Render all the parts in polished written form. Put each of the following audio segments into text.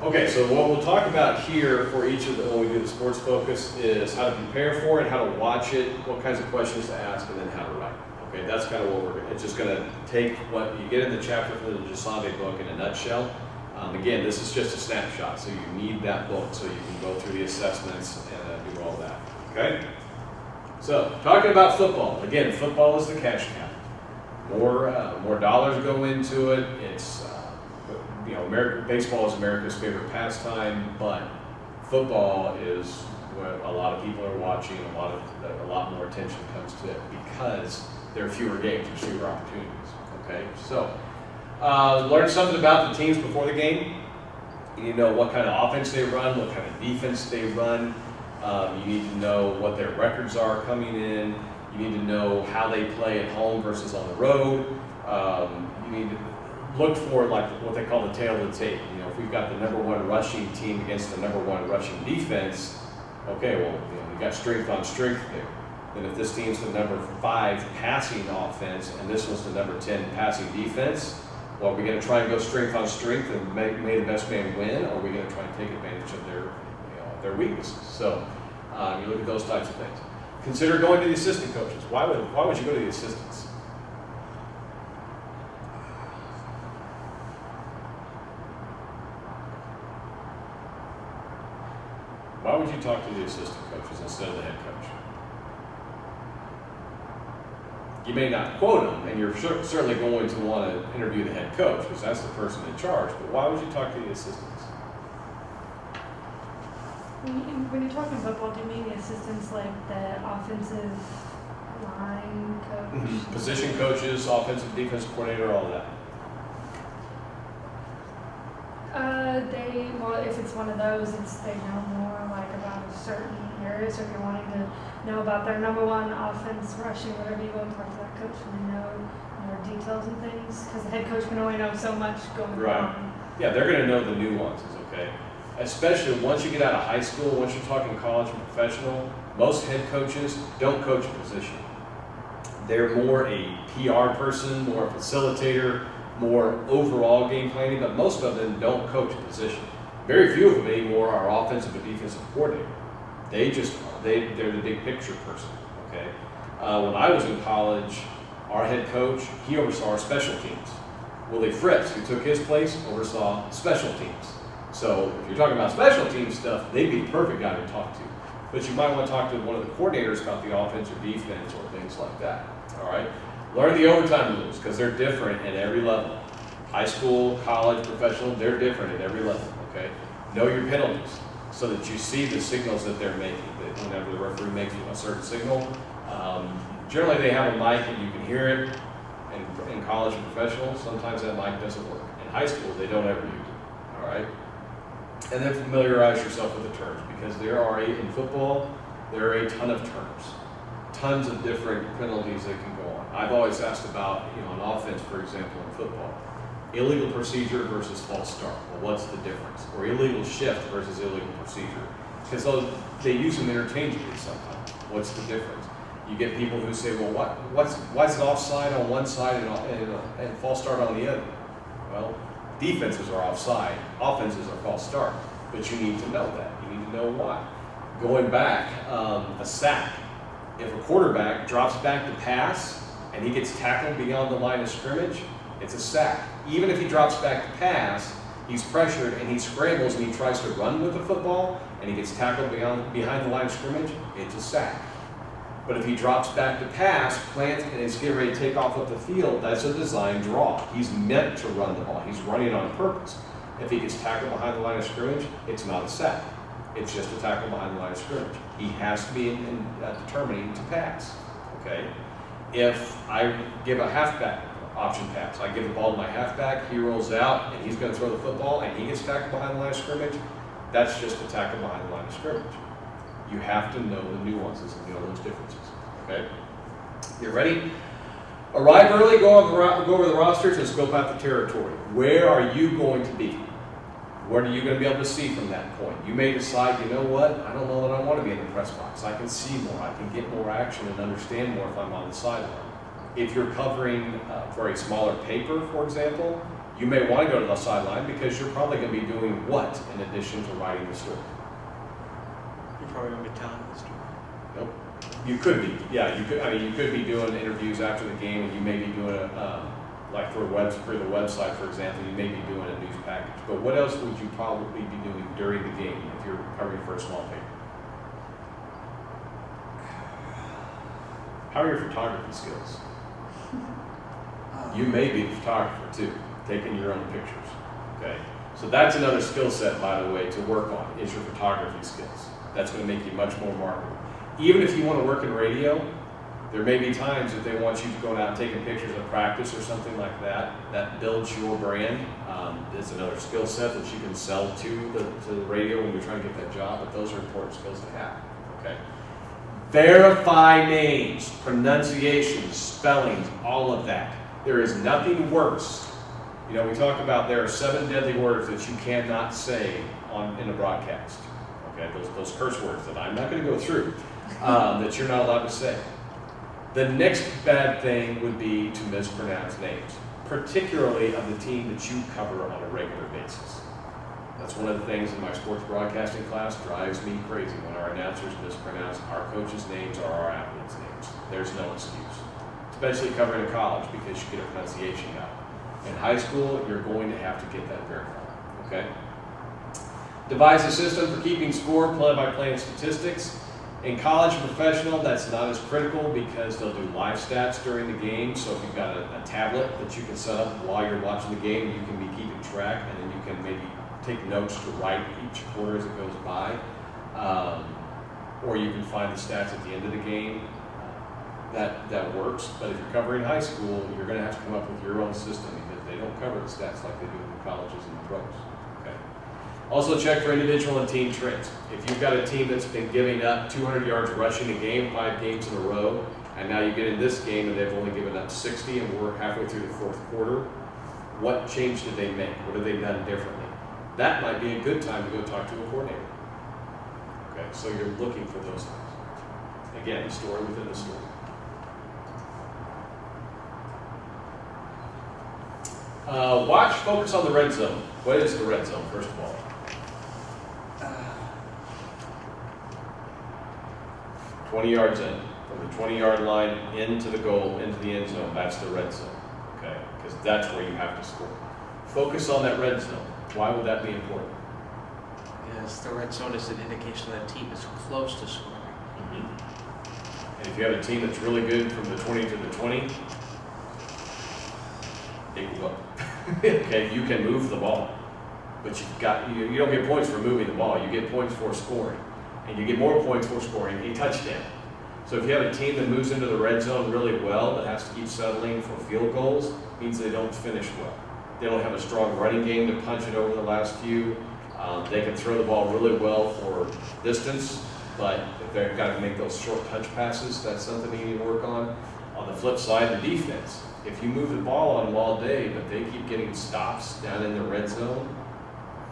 Okay, so what we'll talk about here for each of the, when we do the sports focus, is how to prepare for it, how to watch it, what kinds of questions to ask, and then how to write. Okay, that's kind of what we're going to, it's just going to take what you get in the chapter from the Jasave book in a nutshell. Again, this is just a snapshot, so you need that book so you can go through the assessments and do all that. Okay? So, talking about football. Again, football is the cash cow. More dollars go into it. It's baseball is America's favorite pastime, but football is what a lot of people are watching. A lot more attention comes to it because there are fewer games, there's fewer opportunities. Okay, so learn something about the teams before the game. You need to know what kind of offense they run, what kind of defense they run. You need to know what their records are coming in. You need to know how they play at home versus on the road. You need to look for like what they call the tail of the tape. You know, if we've got the #1 rushing team against the #1 rushing defense, okay, well, we got strength on strength there. Then if this team's the #5 passing offense and this one's the #10 passing defense, well, are we going to try and go strength on strength and make the best man win, or are we going to try and take advantage of their weaknesses? So you look at those types of things. Consider going to the assistant coaches. Why would you go to the assistants? Why would you talk to the assistant coaches instead of the head coach? You may not quote them, and you're certainly going to want to interview the head coach because that's the person in charge, but why would you talk to the assistants? When you're talking football, do you mean the assistants like the offensive line coach? Position coaches, offensive, defensive coordinator, all that. If it's one of those, they know more like about a certain area. So if you're wanting to know about their #1 offense, rushing, whatever, you go and talk to that coach and they know more details and things. Because the head coach can only know so much going on. Yeah, they're going to know the nuances, okay? Especially once you get out of high school, once you're talking college and professional, most head coaches don't coach a position. They're more a PR person, more a facilitator, more overall game planning, but most of them don't coach a position. Very few of them anymore are offensive and defensive coordinator. They're the big picture person, okay? When I was in college, our head coach, he oversaw our special teams. Willie Fritz, who took his place, oversaw special teams. So if you're talking about special team stuff, they'd be the perfect guy to talk to. But you might want to talk to one of the coordinators about the offense or defense or things like that, all right? Learn the overtime rules because they're different at every level. High school, college, professional, they're different at every level, okay? Know your penalties so that you see the signals that they're making, that whenever the referee makes a certain signal. Generally they have a mic and you can hear it. In college and professional, sometimes that mic doesn't work. In high school, they don't ever use it, all right? And then familiarize yourself with the terms because in football, there are a ton of terms. Tons of different penalties that can go on. I've always asked about, on offense, for example, in football, illegal procedure versus false start. Well, what's the difference? Or illegal shift versus illegal procedure. Because they use them interchangeably sometimes. What's the difference? You get people who say, well, why is it offside on one side and false start on the other? Well, defenses are offside, offenses are false start. But you need to know that. You need to know why. Going back, a sack. If a quarterback drops back to pass and he gets tackled beyond the line of scrimmage, it's a sack. Even if he drops back to pass, he's pressured and he scrambles and he tries to run with the football and he gets tackled behind the line of scrimmage, it's a sack. But if he drops back to pass, plants, and is getting ready to take off of the field, that's a design draw. He's meant to run the ball. He's running on purpose. If he gets tackled behind the line of scrimmage, it's not a sack. It's just a tackle behind the line of scrimmage. He has to be determining to pass, okay? If I give a halfback option pass, I give the ball to my halfback, he rolls out, and he's going to throw the football, and he gets tackled behind the line of scrimmage, that's just a tackle behind the line of scrimmage. You have to know the nuances and know those differences, okay? You ready? Arrive early, go over the rosters, and scope out the territory. Where are you going to be? What are you going to be able to see from that point? You may decide, you know what, I don't know that I want to be in the press box. I can see more, I can get more action and understand more if I'm on the sideline. If you're covering for a smaller paper, for example, You may want to go to the sideline because you're probably going to be doing what in addition to writing the story? You're probably going to be telling the story. Nope. You could be, yeah. You could. I mean, you could be doing interviews after the game, and you may be doing like for the website, for example, you may be doing a news package. But what else would you probably be doing during the game if you're covering for a small paper? How are your photography skills? You may be a photographer too, taking your own pictures. Okay, so that's another skill set, by the way, to work on is your photography skills. That's going to make you much more marketable. Even if you want to work in radio, there may be times that they want you to go out and taking pictures of practice or something like that. That builds your brand. It's another skill set that you can sell to the radio when you're trying to get that job, but those are important skills to have. Okay. Verify names, pronunciations, spellings, all of that. There is nothing worse. You know, we talk about there are 7 deadly words that you cannot say in a broadcast. Okay, those curse words that I'm not going to go through, that you're not allowed to say. The next bad thing would be to mispronounce names, particularly of the team that you cover on a regular basis. That's one of the things in my sports broadcasting class drives me crazy when our announcers mispronounce our coaches' names or our athletes' names. There's no excuse, especially covering a college because you get a pronunciation guy. In high school, you're going to have to get that verified, okay? Devise a system for keeping score play-by-play statistics. In college and professional, that's not as critical because they'll do live stats during the game. So if you've got a tablet that you can set up while you're watching the game, you can be keeping track, and then you can maybe take notes to write each quarter as it goes by. Or you can find the stats at the end of the game. That works. But if you're covering high school, you're going to have to come up with your own system because they don't cover the stats like they do in the colleges and the pros. Okay. Also check for individual and team trends. If you've got a team that's been giving up 200 yards rushing a game 5 games in a row, and now you get in this game and they've only given up 60 and we're halfway through the 4th quarter, what change did they make? What have they done differently? That might be a good time to go talk to a coordinator. Okay, so you're looking for those things. Again, the story within the story. Focus on the red zone. What is the red zone, first of all? 20 yards in, from the 20-yard line into the goal, into the end zone, that's the red zone, okay? Because that's where you have to score. Focus on that red zone. Why would that be important? Yes, the red zone is an indication that team is close to scoring. Mm-hmm. And if you have a team that's really good from the 20 to the 20, they go up. Okay, you can move the ball, but you don't get points for moving the ball. You get points for scoring, and you get more points for scoring a touchdown. So if you have a team that moves into the red zone really well, but has to keep settling for field goals, means they don't finish well. They don't have a strong running game to punch it over the last few. They can throw the ball really well for distance, but if they've got to make those short touch passes, that's something you need to work on. On the flip side, the defense. If you move the ball on them all day, but they keep getting stops down in the red zone,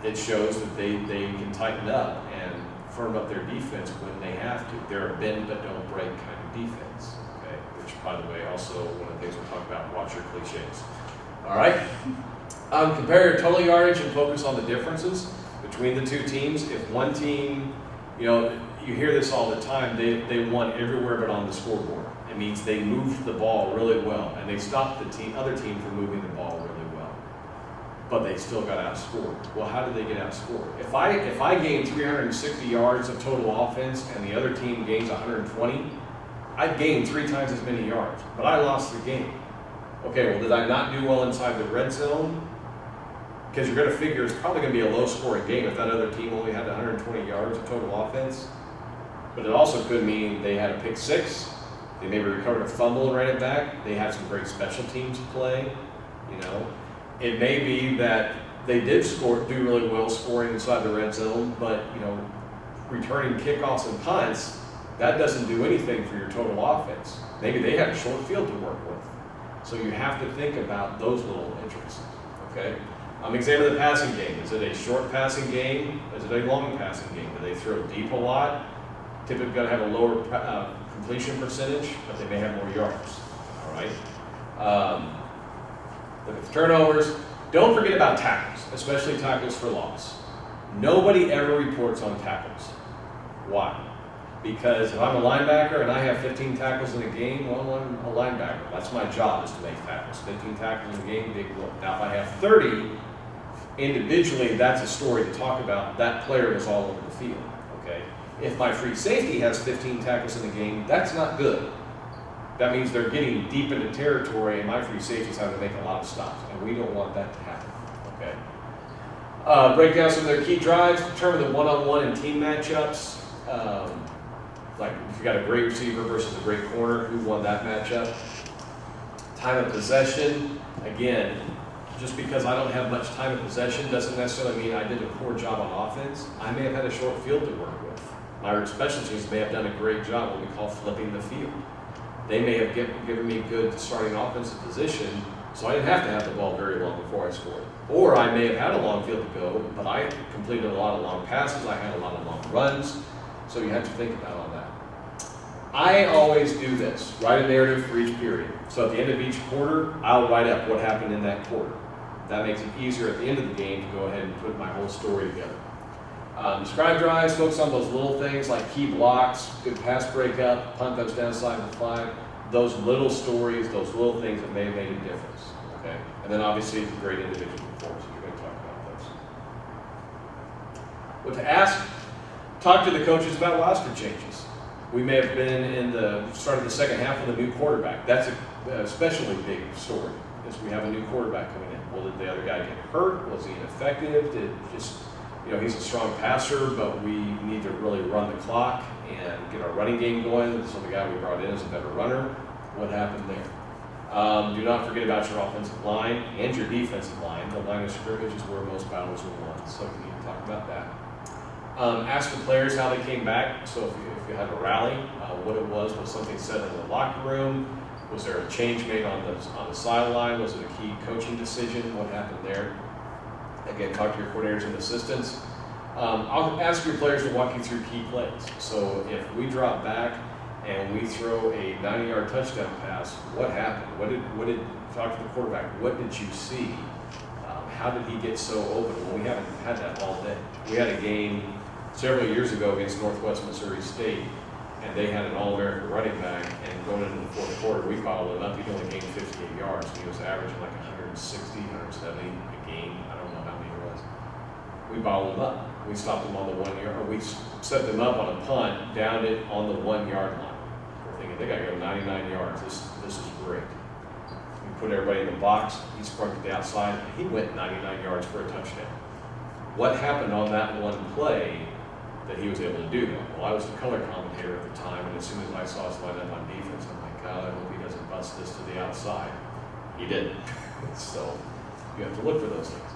it shows that they can tighten up and firm up their defense when they have to. They're a bend but don't break kind of defense, okay? Which, by the way, also one of the things we'll talk about, watch your cliches. All right? Compare your total yardage and focus on the differences between the two teams. If one team, you hear this all the time, they won everywhere but on the scoreboard. It means they moved the ball really well, and they stopped the other team from moving the ball really well. But they still got outscored. Well, how did they get outscored? If I gain 360 yards of total offense and the other team gains 120, I've gained 3 times as many yards, but I lost the game. Okay, well, did I not do well inside the red zone? Because you're going to figure it's probably going to be a low-scoring game if that other team only had 120 yards of total offense. But it also could mean they had a pick 6. They maybe recovered a fumble and ran it back. They had some great special teams play. It may be that they did do really well scoring inside the red zone, but returning kickoffs and punts, that doesn't do anything for your total offense. Maybe they had a short field to work with. So you have to think about those little intricacies. Okay. Examine the passing game. Is it a short passing game? Is it a long passing game? Do they throw deep a lot? Typically going to have a lower completion percentage, but they may have more yards. All right. Look at the turnovers. Don't forget about tackles, especially tackles for loss. Nobody ever reports on tackles. Why? Because if I'm a linebacker and I have 15 tackles in a game, well, I'm a linebacker. That's my job, is to make tackles. 15 tackles in a game, big whoop. Now, if I have 30, individually, that's a story to talk about. That player was all over the field, okay? If my free safety has 15 tackles in a game, that's not good. That means they're getting deep into territory, and my free safety's having to make a lot of stops, and we don't want that to happen, okay? Break down some of their key drives, determine the one-on-one and team matchups. Like if you got a great receiver versus a great corner, who won that matchup? Time of possession, again, just because I don't have much time of possession doesn't necessarily mean I did a poor job on offense. I may have had a short field to work with. My special teams may have done a great job, what we call flipping the field. They may have given me good starting offensive position, so I didn't have to have the ball very long before I scored. Or I may have had a long field to go, but I completed a lot of long passes, I had a lot of long runs, so you have to think about all that. I always do this, write a narrative for each period. So at the end of each quarter, I'll write up what happened in that quarter. That makes it easier at the end of the game to go ahead and put my whole story together. Describe drives, focus on those little things like key blocks, good pass breakup, punt touchdown, slide to 5. Those little stories, those little things that may have made a difference. Okay? And then obviously great individual performance. You're going to talk about those. What to ask? Talk to the coaches about roster changes. We may have been in the start of the second half with a new quarterback. That's a especially big story, is we have a new quarterback coming in. Well, did the other guy get hurt? Was he ineffective? Did just, he's a strong passer, but we need to really run the clock and get our running game going. So the guy we brought in is a better runner. What happened there? Do not forget about your offensive line and your defensive line. The line of scrimmage is where most battles are won, so we need to talk about that. Ask the players how they came back. So if you had a rally, what it was something said in the locker room? Was there a change made on the sideline? Was it a key coaching decision? What happened there? Again, talk to your coordinators and assistants. I'll ask your players to walk you through key plays. So if we drop back and we throw a 90-yard touchdown pass, what happened? What did talk to the quarterback? What did you see? How did he get so open? Well, we haven't had that all day. We had a game several years ago against Northwest Missouri State, and they had an All-American running back, and going into the fourth quarter, we followed him up. He only gained 58 yards, and he was averaging like 160, 170 a game. I don't know how many it was. We bottled him up. We stopped him on the 1 yard, or we set them up on a punt, downed it on the 1 yard line. We're thinking, they got to go 99 yards. This is great. We put everybody in the box. He sprung to the outside, and he went 99 yards for a touchdown. What happened on that one play that he was able to do that? Well, I was the color commentator at the time, and as soon as I saw us line up on defense, I'm like, God, I hope he doesn't bust this to the outside. He didn't. So you have to look for those things.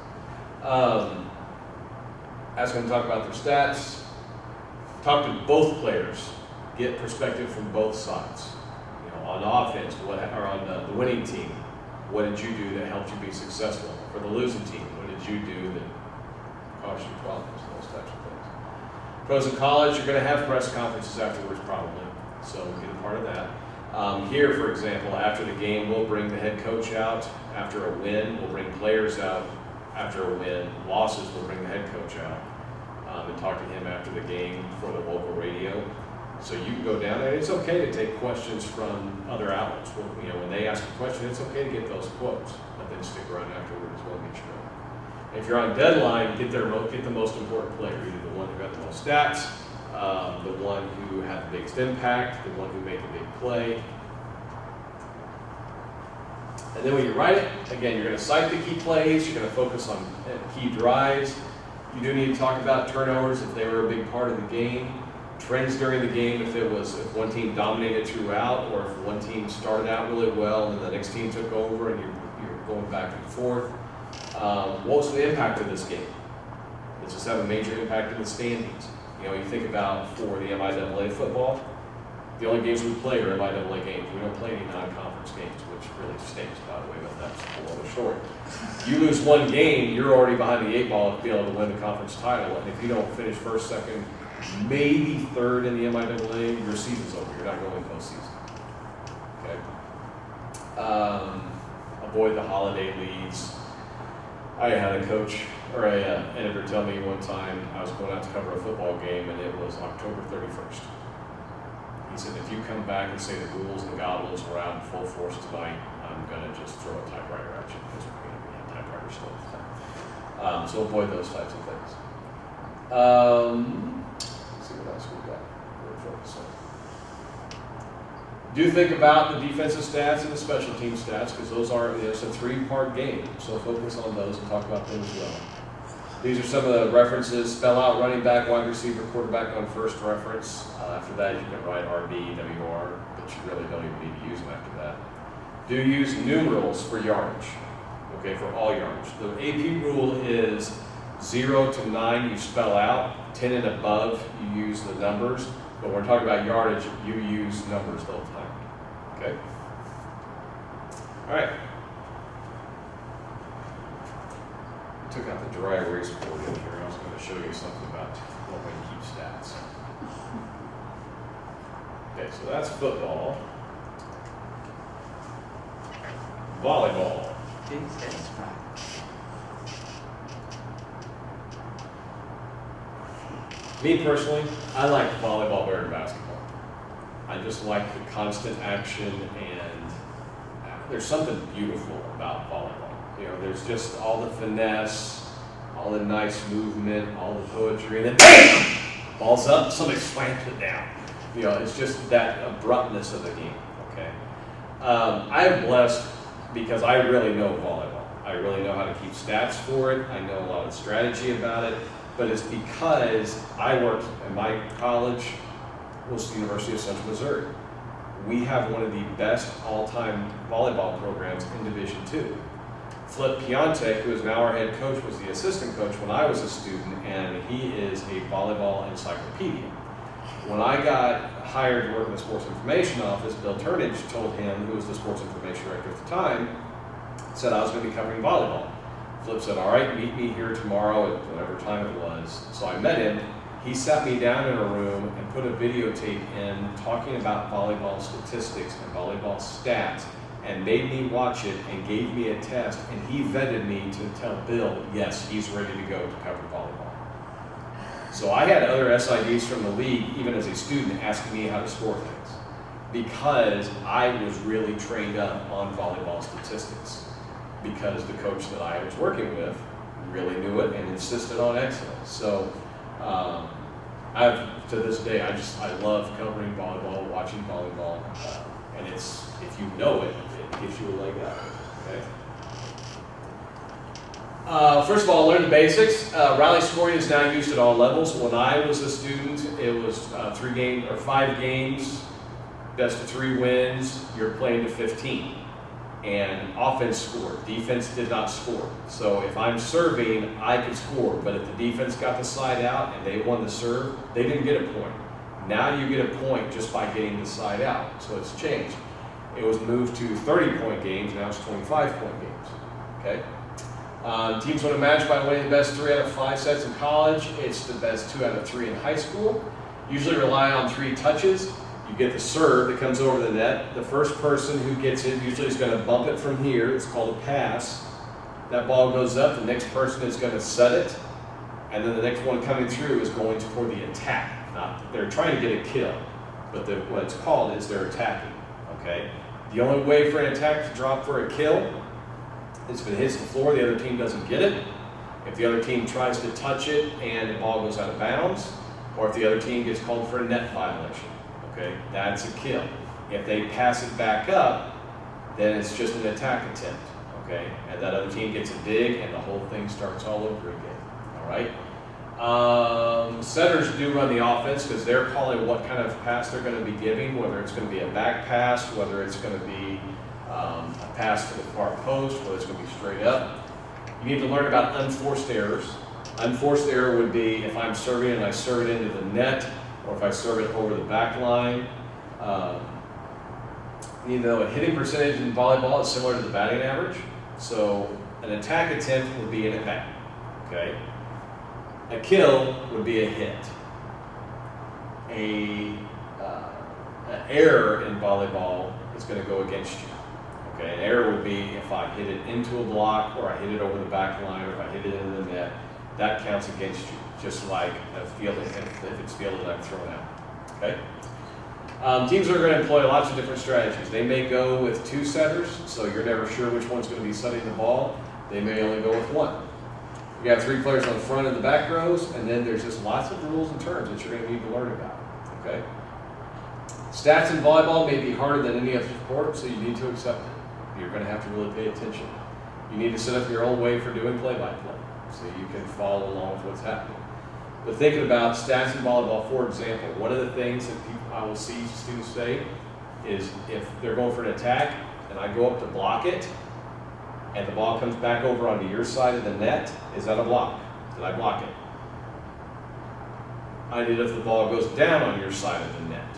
Ask them to talk about their stats. Talk to both players. Get perspective from both sides. On offense, or on the winning team, what did you do that helped you be successful? For the losing team, what did you do that caused you problems? Those types of things. Pros in college, you're going to have press conferences afterwards probably, so get a part of that. Here, for example, after the game, we'll bring the head coach out. After a win, we'll bring players out. After a win, losses, we'll bring the head coach out and talk to him after the game for the local radio. So you can go down there. It's okay to take questions from other outlets. Well, when they ask a question, it's okay to get those quotes, but then stick around afterwards as well, get your own. If you're on deadline, get the most important player, either the one who got the most stats, the one who had the biggest impact, the one who made the big play. And then when you write it, again, you're going to cite the key plays, you're going to focus on key drives. You do need to talk about turnovers if they were a big part of the game. Trends during the game, if one team dominated throughout, or if one team started out really well and the next team took over and you're going back and forth. What was the impact of this game? Does this have a major impact in the standings? You think about for the MIAA football, the only games we play are MIAA games. We don't play any non-conference games, which really stinks, by the way, but that's a whole other story. You lose one game, you're already behind the 8 ball to be able to win the conference title, and if you don't finish first, second, maybe third in the MIAA, your season's over. You're not going postseason. Okay. Avoid the holiday leads. I had a coach or a editor tell me one time I was going out to cover a football game and it was October 31st. He said, if you come back and say the ghouls and goblins were out in full force tonight, I'm going to just throw a typewriter at you because we're going to be on typewriter still. So avoid those types of things. Let's see what else we've got. We're focused on. Do think about the defensive stats and the special team stats because those are, it's a 3-part game. So focus on those and talk about them as well. These are some of the references. Spell out running back, wide receiver, quarterback on first reference. After that, you can write RB, WR, but you really don't even need to use them after that. Do use numerals for yardage, okay, for all yardage. The AP rule is 0 to 9 you spell out, 10 and above you use the numbers, but when we're talking about yardage, you use numbers the whole time, okay? All right. Took out the dry erase board in here. I was going to show you something about what way to keep stats. Okay, so that's football. Volleyball. Me personally, I like volleyball better than basketball. I just like the constant action and there's something beautiful about volleyball. You know, there's just all the finesse, all the nice movement, all the poetry, and then BAM! Ball's up, somebody slams it down. You know, it's just that abruptness of the game, okay? I'm blessed because I really know volleyball. I really know how to keep stats for it. I know a lot of strategy about it, but it's because I worked at my college was the University of Central Missouri. We have one of the best all-time volleyball programs in Division II. Flip Piontek, who is now our head coach, was the assistant coach when I was a student, and he is a volleyball encyclopedia. When I got hired to work in the sports information office, Bill Turnage told him, who was the sports information director at the time, said I was going to be covering volleyball. Flip said, all right, meet me here tomorrow at whatever time it was. So I met him. He sat me down in a room and put a videotape in talking about volleyball statistics and volleyball stats and made me watch it and gave me a test, and he vetted me to tell Bill, yes, he's ready to go to cover volleyball. So I had other SIDs from the league, even as a student, asking me how to score things because I was really trained up on volleyball statistics because the coach that I was working with really knew it and insisted on excellence. So to this day, I love covering volleyball, watching volleyball, and it's, if you know it, it gives you a leg up, okay? First of all, learn the basics. Rally scoring is now used at all levels. When I was a student, it was 5 games, best of 3 wins, you're playing to 15. And offense scored. Defense did not score. So if I'm serving, I could score. But if the defense got the side out and they won the serve, they didn't get a point. Now you get a point just by getting the side out. So it's changed. It was moved to 30-point games. Now it's 25-point games. Okay. Teams win a match by winning the best 3 out of 5 sets in college. It's the best 2 out of 3 in high school. Usually rely on 3 touches. You get the serve that comes over the net. The first person who gets it usually is going to bump it from here. It's called a pass. That ball goes up. The next person is going to set it. And then the next one coming through is going for the attack. They're trying to get a kill. But what it's called is they're attacking. Okay? The only way for an attack to drop for a kill is if it hits the floor, the other team doesn't get it. If the other team tries to touch it and the ball goes out of bounds, or if the other team gets called for a net violation. Okay, that's a kill. If they pass it back up, then it's just an attack attempt. Okay, and that other team gets a dig, and the whole thing starts all over again. All right. Setters do run the offense because they're calling what kind of pass they're going to be giving, whether it's going to be a back pass, whether it's going to be a pass to the far post, whether it's going to be straight up. You need to learn about unforced errors. Unforced error would be if I'm serving and I serve it into the net, or if I serve it over the back line. You know, a hitting percentage in volleyball is similar to the batting average. So an attack attempt would be an at-bat, okay? A kill would be a hit. An error in volleyball is going to go against you, Okay, an error would be if I hit it into a block, or I hit it over the back line, or if I hit it into the net, that counts against you, just like a fielded, if it's fielded, I'm thrown out. Okay? Teams are going to employ lots of different strategies. They may go with 2 setters, so you're never sure which one's going to be setting the ball. They may only go with 1. You got 3 players on the front and the back rows, and then there's just lots of rules and terms that you're going to need to learn about. Okay? Stats in volleyball may be harder than any other sport, so you need to accept it. You're going to have to really pay attention. You need to set up your own way for doing play-by-play, so you can follow along with what's happening. But thinking about stats in volleyball, for example, one of the things that I will see students say is if they're going for an attack and I go up to block it and the ball comes back over onto your side of the net, is that a block? Did I block it? I did if the ball goes down on your side of the net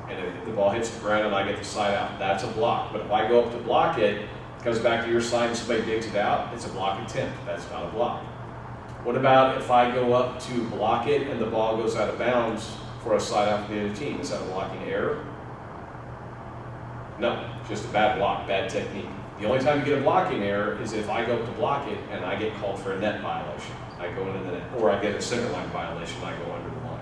and if the ball hits the ground and I get the side out, that's a block. But if I go up to block it, it comes back to your side and somebody digs it out, it's a block attempt. That's not a block. What about if I go up to block it and the ball goes out of bounds for a side out from the other team? Is that a blocking error? No, just a bad block, bad technique. The only time you get a blocking error is if I go up to block it and I get called for a net violation. I go into the net, or I get a center line violation, I go under the line.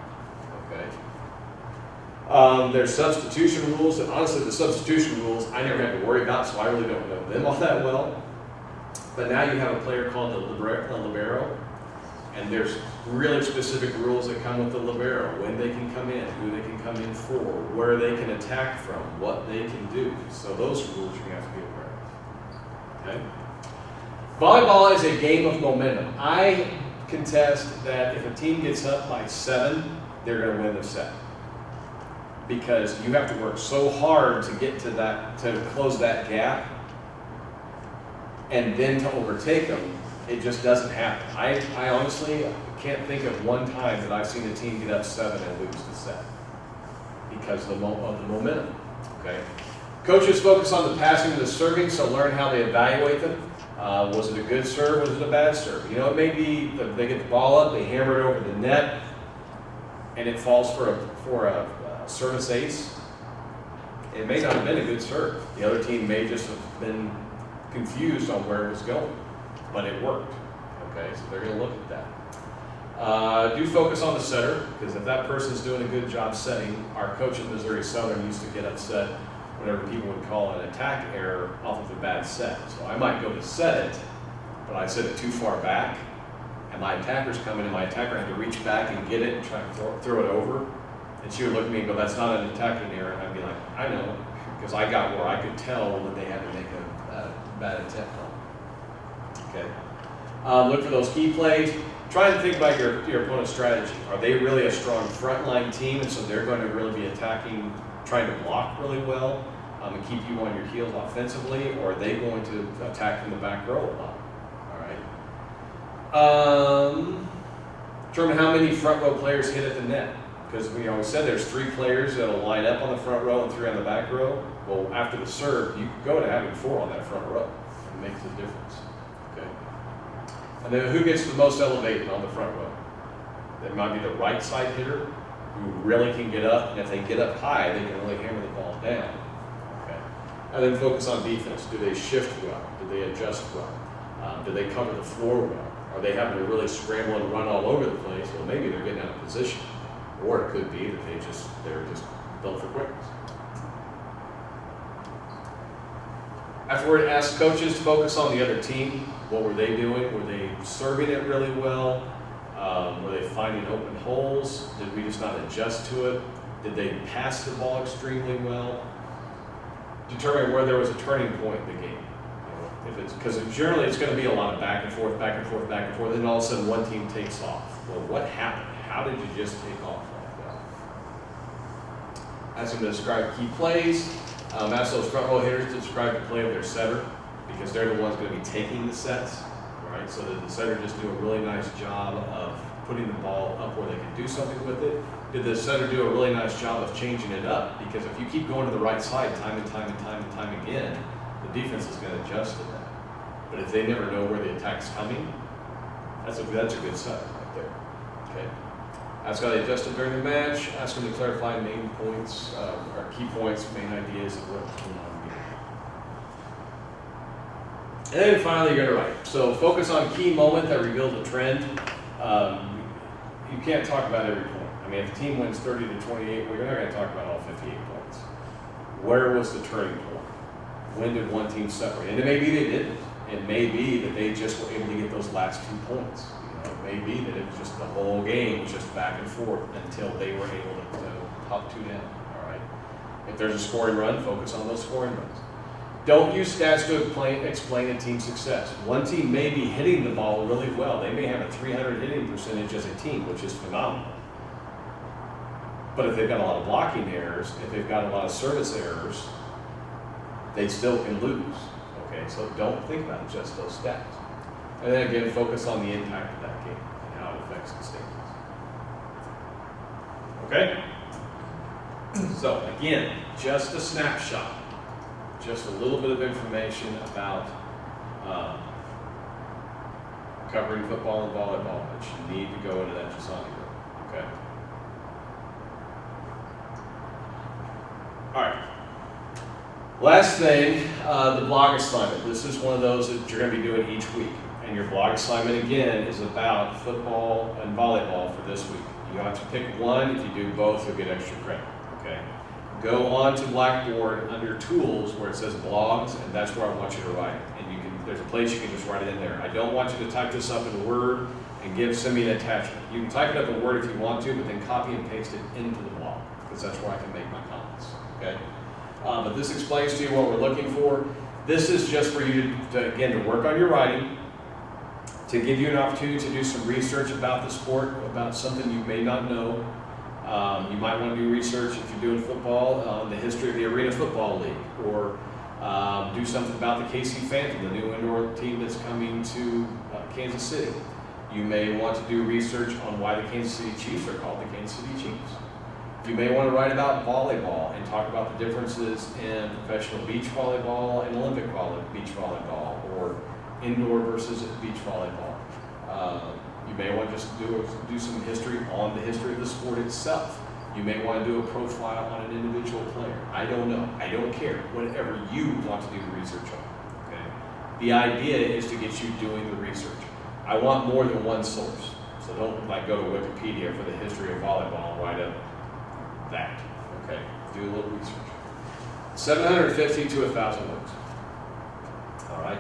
Okay. There's substitution rules, and honestly the substitution rules I never have to worry about, so I really don't know them all that well. But now you have a player called the libero. And there's really specific rules that come with the libero, when they can come in, who they can come in for, where they can attack from, what they can do. So those rules you're going to have to be aware of. Okay? Volleyball is a game of momentum. I contest that if a team gets up by 7, they're going to win the set. Because you have to work so hard to get to that, to close that gap, and then to overtake them. It just doesn't happen. I honestly can't think of one time that I've seen a team get up 7 and lose the set because of the momentum. Okay. Coaches focus on the passing and the serving, so learn how they evaluate them. Was it a good serve? Was it a bad serve? You know, it may be that they get the ball up, they hammer it over the net, and it falls for a service ace. It may not have been a good serve. The other team may just have been confused on where it was going. But it worked, okay? So they're going to look at that. Do focus on the setter, because if that person's doing a good job setting, our coach at Missouri Southern used to get upset whenever people would call an attack error off of a bad set. So I might go to set it, but I set it too far back, and my attacker's coming, and my attacker had to reach back and get it and try to throw it over. And she would look at me and go, that's not an attacking error. And I'd be like, I know, because I got where I could tell that they had to make a bad attempt on it. Okay. Look for those key plays. Try and think about your opponent's strategy. Are they really a strong frontline team, and so they're going to really be attacking, trying to block really well and keep you on your heels offensively, or are they going to attack from the back row a lot? All right. Determine how many front row players hit at the net, because we always said there's 3 players that'll line up on the front row and 3 on the back row. Well, after the serve, you could go to having 4 on that front row. It makes a difference. And then who gets the most elevated on the front row? That might be the right side hitter who really can get up, and if they get up high, they can really hammer the ball down. Okay. And then focus on defense. Do they shift well? Do they adjust well? Do they cover the floor well? Are they having to really scramble and run all over the place? Well, maybe they're getting out of position. Or it could be that they're just built for quickness. Afterward, ask coaches to focus on the other team. What were they doing? Were they serving it really well? Were they finding open holes? Did we just not adjust to it? Did they pass the ball extremely well? Determine where there was a turning point in the game. If it's because generally it's going to be a lot of back and forth, back and forth, back and forth, and all of a sudden one team takes off. Well, what happened? How did you just take off like that? Ask them to describe key plays. Ask those front row hitters to describe the play of their setter, because they're the ones going to be taking the sets, right? So that the setter just do a really nice job of putting the ball up where they can do something with it. Did the setter do a really nice job of changing it up? Because if you keep going to the right side time and time and time and time again, the defense is going to adjust to that. But if they never know where the attack's coming, that's a good set right there. Okay. Ask how they adjusted during the match. Ask them to clarify main points, or key points, main ideas of what's going on here. And then finally, you're gonna write. So focus on key moment that reveals a trend. You can't talk about every point. I mean, if the team wins 30 to 28, well, you're not gonna talk about all 58 points. Where was the turning point? When did one team separate? And it may be they didn't. It may be that they just were able to get those last 2 points. You know, it may be that it was just the whole game was just back and forth until they were able to pop 2 down. All right. If there's a scoring run, focus on those scoring runs. Don't use stats to explain a team's success. One team may be hitting the ball really well. They may have a 300 hitting percentage as a team, which is phenomenal. But if they've got a lot of blocking errors, if they've got a lot of service errors, they still can lose. Okay, so don't think about just those stats. And then again, focus on the impact of that game and how it affects the standings. Okay? So again, just a snapshot. Just a little bit of information about covering football and volleyball, but you need to go into that just on your own. Okay? All right. Last thing, the blog assignment. This is one of those that you're going to be doing each week. And your blog assignment, again, is about football and volleyball for this week. You have to pick one. If you do both, you'll get extra credit. Okay? Go on to Blackboard under Tools where it says Blogs, and that's where I want you to write it. And you can, there's a place you can just write it in there. I don't want you to type this up in Word and send me an attachment. You can type it up in Word if you want to, but then copy and paste it into the blog, because that's where I can make my comments. Okay? But this explains to you what we're looking for. This is just for you to work on your writing, to give you an opportunity to do some research about the sport, about something you may not know. You might want to do research if you're doing football on the history of the Arena Football League, or do something about the KC Phantom, the new indoor team that's coming to Kansas City. You may want to do research on why the Kansas City Chiefs are called the Kansas City Chiefs. You may want to write about volleyball and talk about the differences in professional beach volleyball and Olympic beach volleyball, or indoor versus beach volleyball. You may want to just do some history on the history of the sport itself. You may want to do a profile on an individual player. I don't know. I don't care. Whatever you want to do the research on. Okay? The idea is to get you doing the research. I want more than one source. So don't go to Wikipedia for the history of volleyball and write up that. Okay? Do a little research. 750 to 1,000 words. All right?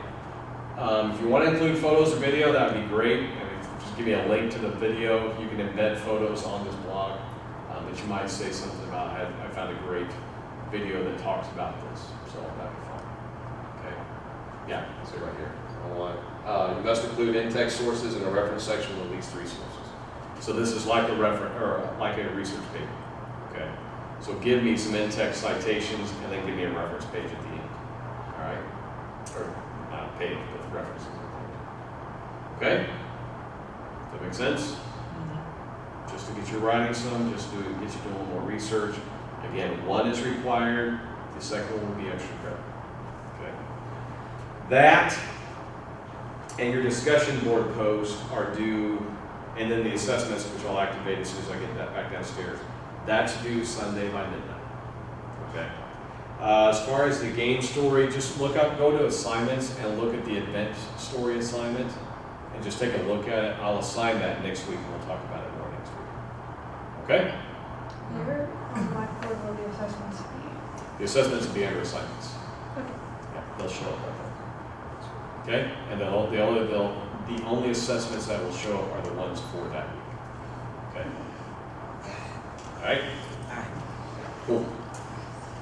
If you want to include photos or video, that would be great. I mean, just give me a link to the video. You can embed photos on this blog. But you might say something about, I found a great video that talks about this. So that'd be fun. Okay? Yeah, see right here. You must include in-text sources in a reference section with at least 3 sources. So this is like a research paper. Okay? So give me some in-text citations and then give me a reference page at the end. All right? Or not a page, but the references. Okay? Does that make sense? Just to get you writing some, just to get you doing a little more research. Again, 1 is required, the second one will be extra credit. Okay. That and your discussion board posts are due, and then the assessments, which I'll activate as soon as I get that back downstairs. That's due Sunday by midnight. Okay. As far as the game story, just go to assignments and look at the event story assignment, and just take a look at it. I'll assign that next week, and we'll talk about it more next week. Okay? Where on Blackboard will the assessments be? The assessments will be under assignments. Okay. Yeah, they'll show up right there. Okay? And the only assessments that will show up are the ones for that week. Okay? All right? All right. Cool.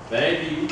Thank you.